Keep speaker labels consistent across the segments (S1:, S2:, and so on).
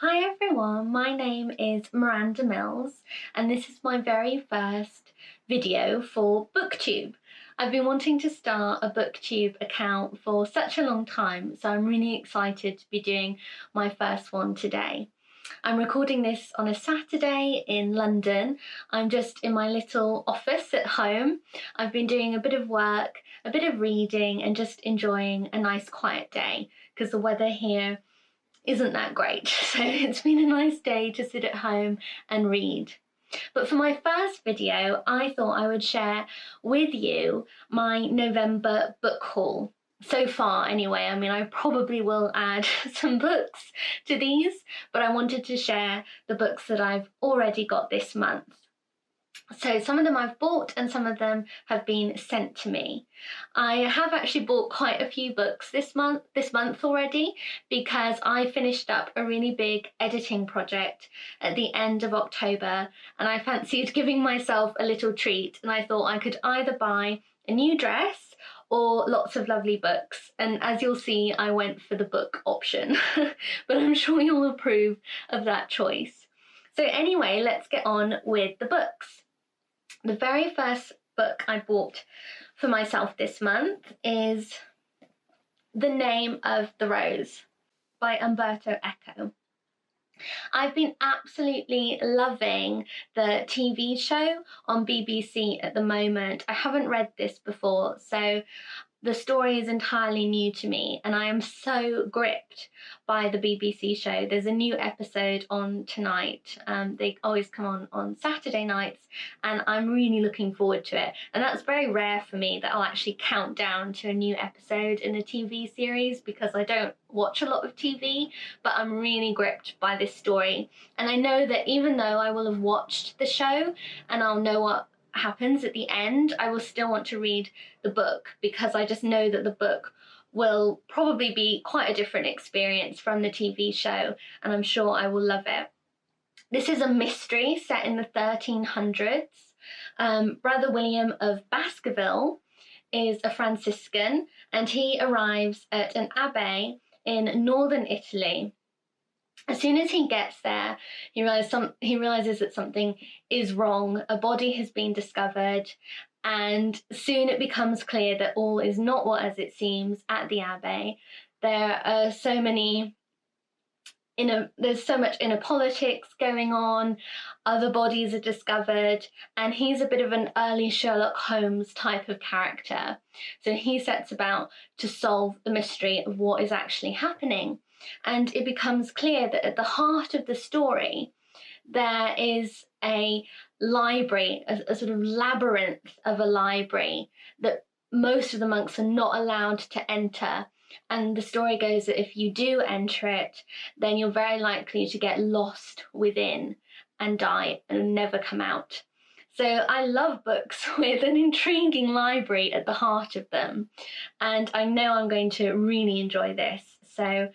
S1: Hi everyone, my name is Miranda Mills and this is my very first video for BookTube. I've been wanting to start a BookTube account for such a long time, so I'm really excited to be doing my first one today. I'm recording this on a Saturday in London. I'm just in my little office at home. I've been doing a bit of work, a bit of reading and just enjoying a nice quiet day because the weather here isn't that great, so it's been a nice day to sit at home and read. But for my first video, I thought I would share with you my November book haul. So far anyway, I mean I probably will add some books to these, but I wanted to share the books that I've already got this month. So some of them I've bought and some of them have been sent to me. I have actually bought quite a few books this month already because I finished up a really big editing project at the end of October and I fancied giving myself a little treat, and I thought I could either buy a new dress or lots of lovely books, and as you'll see I went for the book option but I'm sure you'll approve of that choice. So anyway, let's get on with the books. The very first book I bought for myself this month is The Name of the Rose by Umberto Eco. I've been absolutely loving the TV show on BBC at the moment. I haven't read this before, so the story is entirely new to me and I am so gripped by the BBC show. There's a new episode on tonight. They always come on Saturday nights and I'm really looking forward to it. And that's very rare for me that I'll actually count down to a new episode in a TV series because I don't watch a lot of TV, but I'm really gripped by this story. And I know that even though I will have watched the show and I'll know what happens at the end, I will still want to read the book because I just know that the book will probably be quite a different experience from the TV show and I'm sure I will love it. This is a mystery set in the 1300s. Brother William of Baskerville is a Franciscan and he arrives at an abbey in northern Italy. As soon as he gets there, he realizes that something is wrong. A body has been discovered, and soon it becomes clear that all is not what as it seems at the abbey. There's so much inner politics going on, other bodies are discovered, and he's a bit of an early Sherlock Holmes type of character. So he sets about to solve the mystery of what is actually happening. And it becomes clear that at the heart of the story, there is a library, a sort of labyrinth of a library that most of the monks are not allowed to enter. And the story goes that if you do enter it, then you're very likely to get lost within and die and never come out. So I love books with an intriguing library at the heart of them. And I know I'm going to really enjoy this. So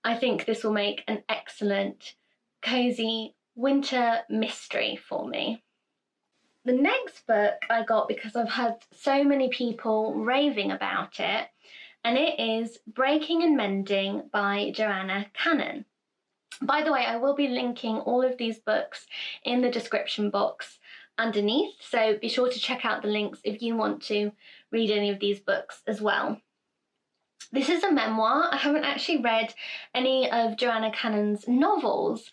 S1: I think this will make an excellent, cosy winter mystery for me. The next book I got because I've had so many people raving about it, and it is Breaking and Mending by Joanna Cannon. By the way, I will be linking all of these books in the description box underneath, so be sure to check out the links if you want to read any of these books as well. This is a memoir. I haven't actually read any of Joanna Cannon's novels,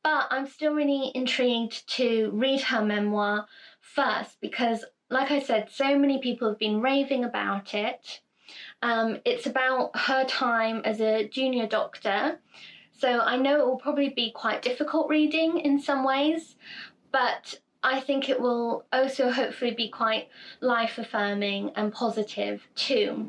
S1: but I'm still really intrigued to read her memoir first because, like I said, so many people have been raving about it. It's about her time as a junior doctor, so I know it will probably be quite difficult reading in some ways, but I think it will also hopefully be quite life-affirming and positive too.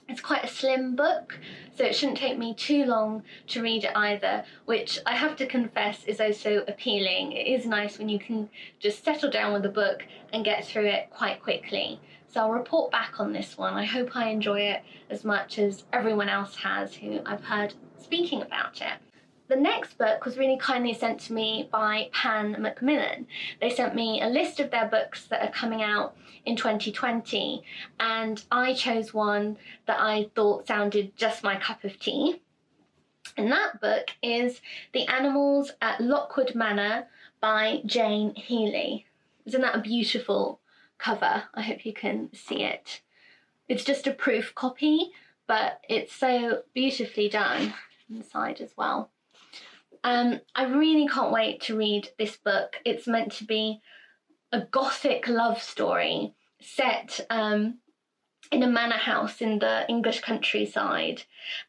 S1: It's quite a slim book, so it shouldn't take me too long to read it either, which I have to confess is also appealing. It is nice when you can just settle down with a book and get through it quite quickly. So I'll report back on this one. I hope I enjoy it as much as everyone else has who I've heard speaking about it. The next book was really kindly sent to me by Pan Macmillan. They sent me a list of their books that are coming out in 2020, and I chose one that I thought sounded just my cup of tea. And that book is The Animals at Lockwood Manor by Jane Healey. Isn't that a beautiful cover? I hope you can see it. It's just a proof copy, but it's so beautifully done inside as well. I really can't wait to read this book. It's meant to be a gothic love story set in a manor house in the English countryside,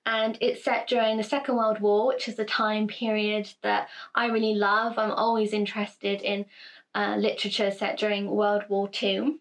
S1: and it's set during the Second World War, which is a time period that I really love. I'm always interested in literature set during World War II,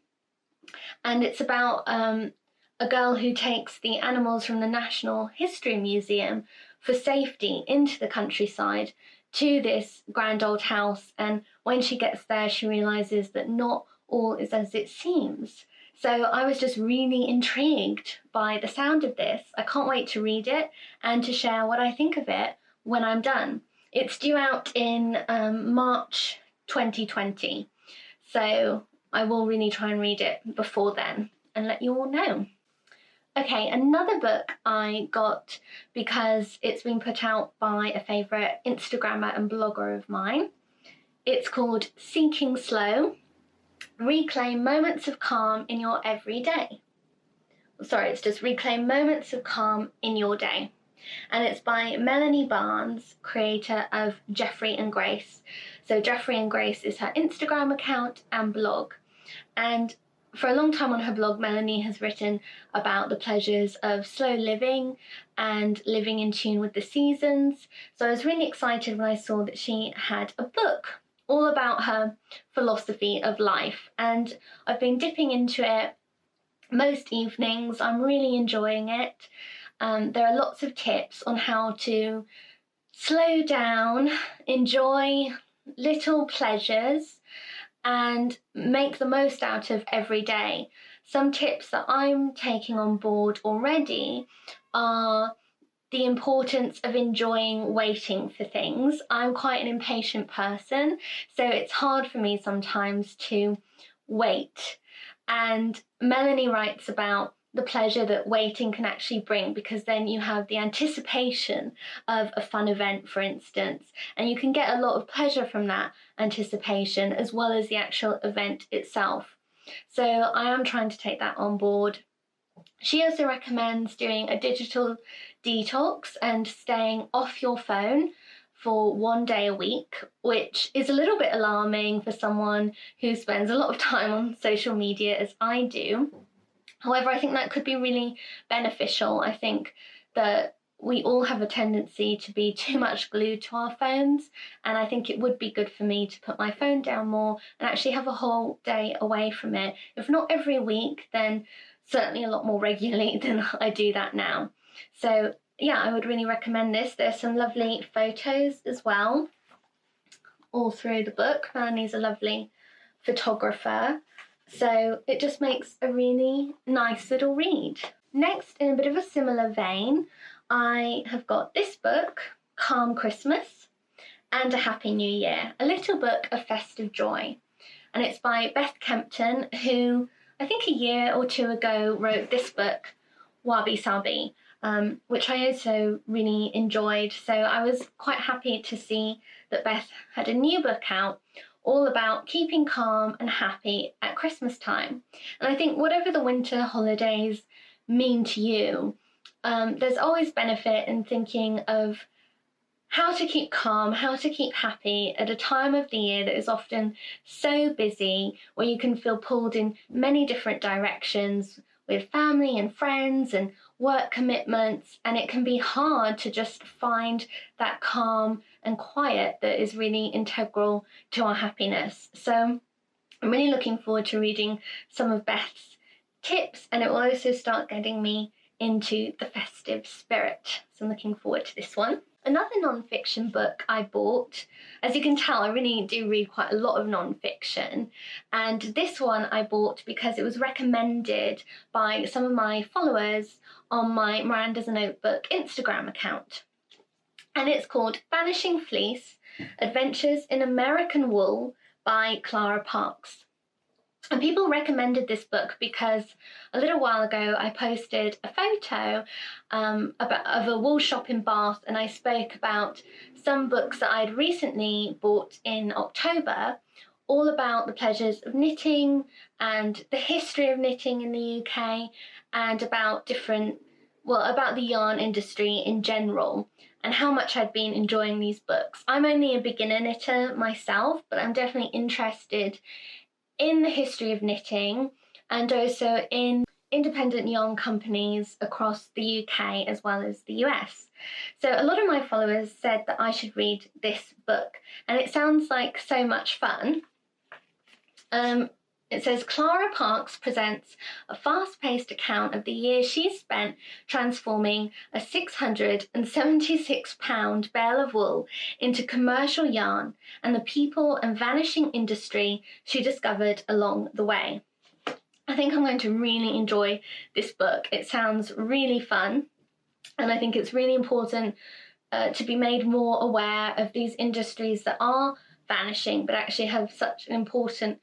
S1: and it's about a girl who takes the animals from the National History Museum for safety into the countryside to this grand old house, and when she gets there she realises that not all is as it seems. So I was just really intrigued by the sound of this. I can't wait to read it and to share what I think of it when I'm done. It's due out in March 2020, so I will really try and read it before then and let you all know. Okay, another book I got because it's been put out by a favourite Instagrammer and blogger of mine. It's called Seeking Slow, Reclaim Moments of Calm in Your Everyday. Sorry, it's just Reclaim Moments of Calm in Your Day. And it's by Melanie Barnes, creator of Jeffrey and Grace. So Jeffrey and Grace is her Instagram account and blog. And for a long time on her blog, Melanie has written about the pleasures of slow living and living in tune with the seasons. So I was really excited when I saw that she had a book all about her philosophy of life, and I've been dipping into it most evenings. I'm really enjoying it. There are lots of tips on how to slow down, enjoy little pleasures, and make the most out of every day. Some tips that I'm taking on board already are the importance of enjoying waiting for things. I'm quite an impatient person, so it's hard for me sometimes to wait. And Melanie writes about the pleasure that waiting can actually bring, because then you have the anticipation of a fun event, for instance, and you can get a lot of pleasure from that anticipation as well as the actual event itself. So I am trying to take that on board. She also recommends doing a digital detox and staying off your phone for 1 day a week, which is a little bit alarming for someone who spends a lot of time on social media as I do. However, I think that could be really beneficial. I think that we all have a tendency to be too much glued to our phones, and I think it would be good for me to put my phone down more and actually have a whole day away from it. If not every week, then certainly a lot more regularly than I do that now. So yeah, I would really recommend this. There's some lovely photos as well all through the book. Melanie's a lovely photographer, so it just makes a really nice little read. Next, in a bit of a similar vein, I have got this book, Calm Christmas and a Happy New Year, a little book of festive joy. And it's by Beth Kempton, who I think a year or two ago wrote this book, Wabi Sabi, which I also really enjoyed. So I was quite happy to see that Beth had a new book out all about keeping calm and happy at Christmas time. And I think whatever the winter holidays mean to you, there's always benefit in thinking of how to keep calm, how to keep happy at a time of the year that is often so busy, where you can feel pulled in many different directions with family and friends and work commitments, and it can be hard to just find that calm and quiet that is really integral to our happiness. So I'm really looking forward to reading some of Beth's tips, and it will also start getting me into the festive spirit. So I'm looking forward to this one. Another non-fiction book I bought, as you can tell, I really do read quite a lot of non-fiction, and this one I bought because it was recommended by some of my followers on my Miranda's a Notebook Instagram account. And it's called Vanishing Fleece, Adventures in American Wool by Clara Parks. And people recommended this book because a little while ago I posted a photo of a wool shop in Bath, and I spoke about some books that I'd recently bought in October, all about the pleasures of knitting and the history of knitting in the UK, and about about the yarn industry in general, and how much I'd been enjoying these books. I'm only a beginner knitter myself, but I'm definitely interested in the history of knitting and also in independent yarn companies across the UK as well as the US. So a lot of my followers said that I should read this book, and it sounds like so much fun. It says Clara Parks presents a fast-paced account of the years she's spent transforming a £676 bale of wool into commercial yarn, and the people and vanishing industry she discovered along the way. I think I'm going to really enjoy this book. It sounds really fun, and I think it's really important to be made more aware of these industries that are vanishing but actually have such an important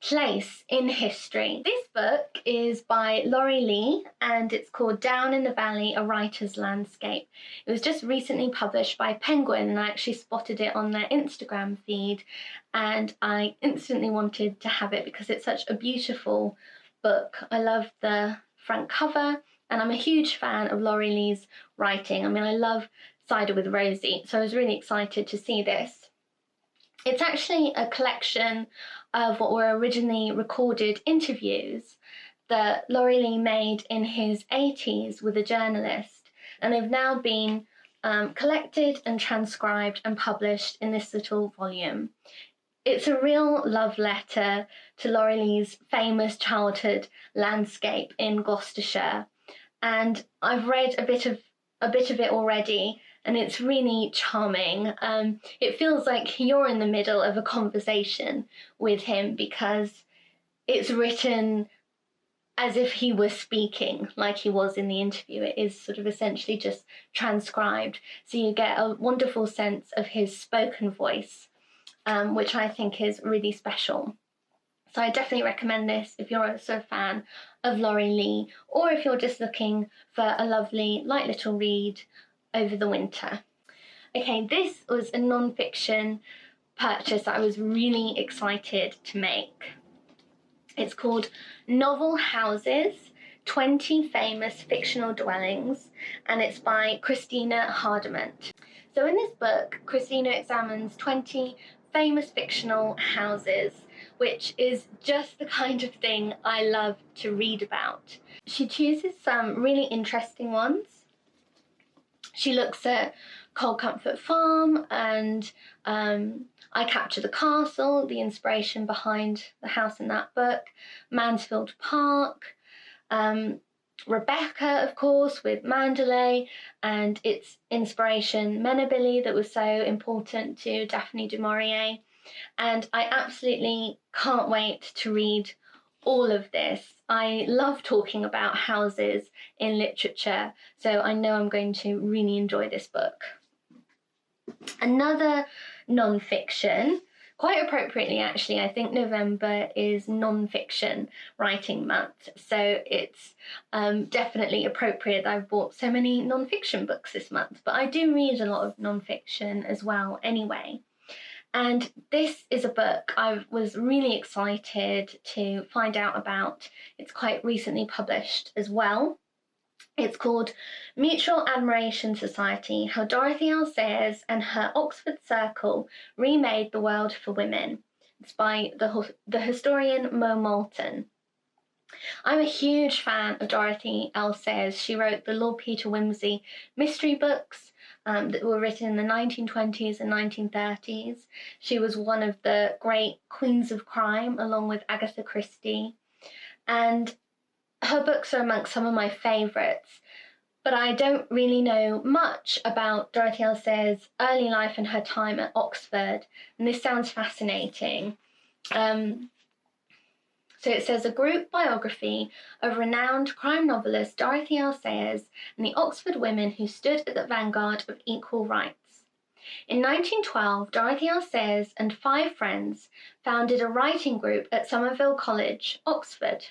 S1: place in history. This book is by Laurie Lee, and it's called Down in the Valley, A Writer's Landscape. It was just recently published by Penguin, and I actually spotted it on their Instagram feed, and I instantly wanted to have it because it's such a beautiful book. I love the front cover, and I'm a huge fan of Laurie Lee's writing. I mean, I love Cider with Rosie, so I was really excited to see this. It's actually a collection of what were originally recorded interviews that Laurie Lee made in his 80s with a journalist, and they've now been collected and transcribed and published in this little volume. It's a real love letter to Laurie Lee's famous childhood landscape in Gloucestershire, and I've read a bit of it already, and it's really charming. It feels like you're in the middle of a conversation with him because it's written as if he was speaking, like he was in the interview. It is sort of essentially just transcribed, so you get a wonderful sense of his spoken voice, which I think is really special. So I definitely recommend this if you're also a fan of Laurie Lee, or if you're just looking for a lovely, light little read over the winter. Okay, this was a non-fiction purchase that I was really excited to make. It's called Novel Houses, 20 Famous Fictional Dwellings, and it's by Christina Hardement. So in this book, Christina examines 20 famous fictional houses, which is just the kind of thing I love to read about. She chooses some really interesting ones. She looks at Cold Comfort Farm and I Capture the Castle, the inspiration behind the house in that book, Mansfield Park, Rebecca, of course, with Mandalay and its inspiration Menebilly that was so important to Daphne du Maurier. And I absolutely can't wait to read all of this. I love talking about houses in literature, so I know I'm going to really enjoy this book. Another non-fiction, quite appropriately actually, I think November is non-fiction writing month, so it's definitely appropriate that I've bought so many non-fiction books this month, but I do read a lot of non-fiction as well anyway. And this is a book I was really excited to find out about. It's quite recently published as well. It's called Mutual Admiration Society, How Dorothy L. Sayers and Her Oxford Circle Remade the World for Women. It's by the historian Mo Moulton. I'm a huge fan of Dorothy L. Sayers. She wrote the Lord Peter Wimsey mystery books that were written in the 1920s and 1930s. She was one of the great queens of crime, along with Agatha Christie. And her books are amongst some of my favourites. But I don't really know much about Dorothy L. Sayers' early life and her time at Oxford. And this sounds fascinating. So it says, a group biography of renowned crime novelist Dorothy L. Sayers and the Oxford women who stood at the vanguard of equal rights. In 1912, Dorothy L. Sayers and 5 friends founded a writing group at Somerville College, Oxford.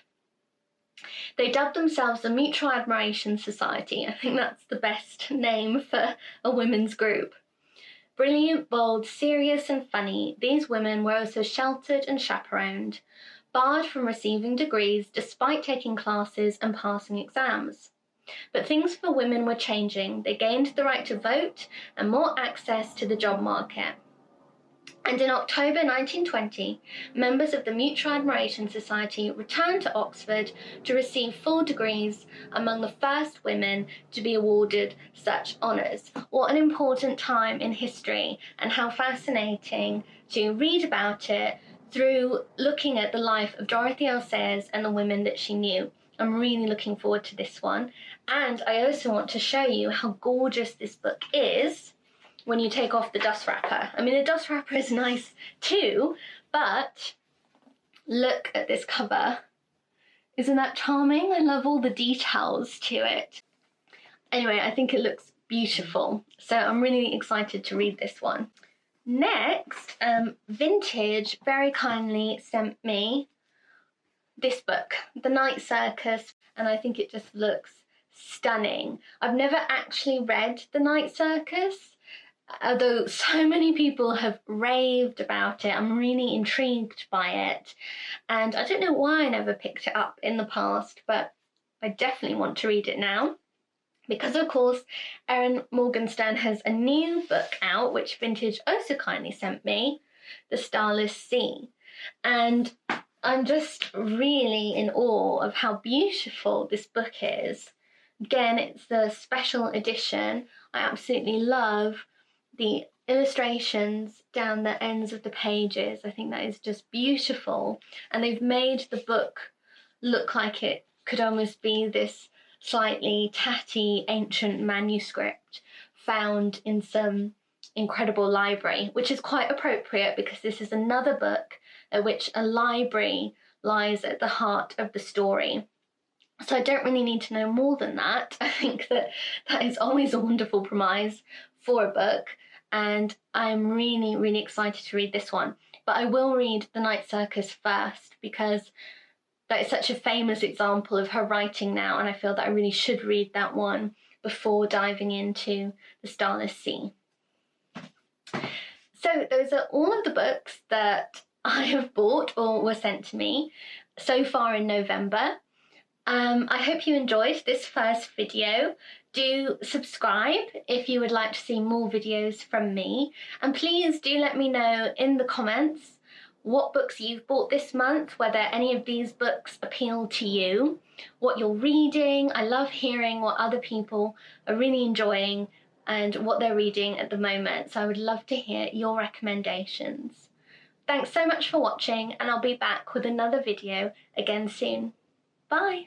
S1: They dubbed themselves the Mutual Admiration Society. I think that's the best name for a women's group. Brilliant, bold, serious and funny, these women were also sheltered and chaperoned, barred from receiving degrees despite taking classes and passing exams. But things for women were changing. They gained the right to vote and more access to the job market. And in October 1920, members of the Mutual Admiration Society returned to Oxford to receive full degrees, among the first women to be awarded such honours. What an important time in history, and how fascinating to read about it through looking at the life of Dorothy L. Sayers and the women that she knew. I'm really looking forward to this one. And I also want to show you how gorgeous this book is when you take off the dust wrapper. I mean, the dust wrapper is nice too, but look at this cover. Isn't that charming? I love all the details to it. Anyway, I think it looks beautiful, so I'm really excited to read this one. Next, Vintage very kindly sent me this book, The Night Circus, and I think it just looks stunning. I've never actually read The Night Circus, although so many people have raved about it. I'm really intrigued by it, and I don't know why I never picked it up in the past, but I definitely want to read it now, because of course Erin Morgenstern has a new book out, which Vintage also kindly sent me, The Starless Sea, and I'm just really in awe of how beautiful this book is. Again, it's the special edition. I absolutely love the illustrations down the ends of the pages. I think that is just beautiful. And they've made the book look like it could almost be this slightly tatty ancient manuscript found in some incredible library, which is quite appropriate because this is another book at which a library lies at the heart of the story. So I don't really need to know more than that. I think that is always a wonderful premise for a book, and I'm really, really excited to read this one. But I will read The Night Circus first, because that is such a famous example of her writing now, and I feel that I really should read that one before diving into The Starless Sea. So those are all of the books that I have bought or were sent to me so far in November. I hope you enjoyed this first video. Do subscribe if you would like to see more videos from me, and please do let me know in the comments what books you've bought this month, whether any of these books appeal to you, what you're reading. I love hearing what other people are really enjoying and what they're reading at the moment, so I would love to hear your recommendations. Thanks so much for watching, and I'll be back with another video again soon. Bye!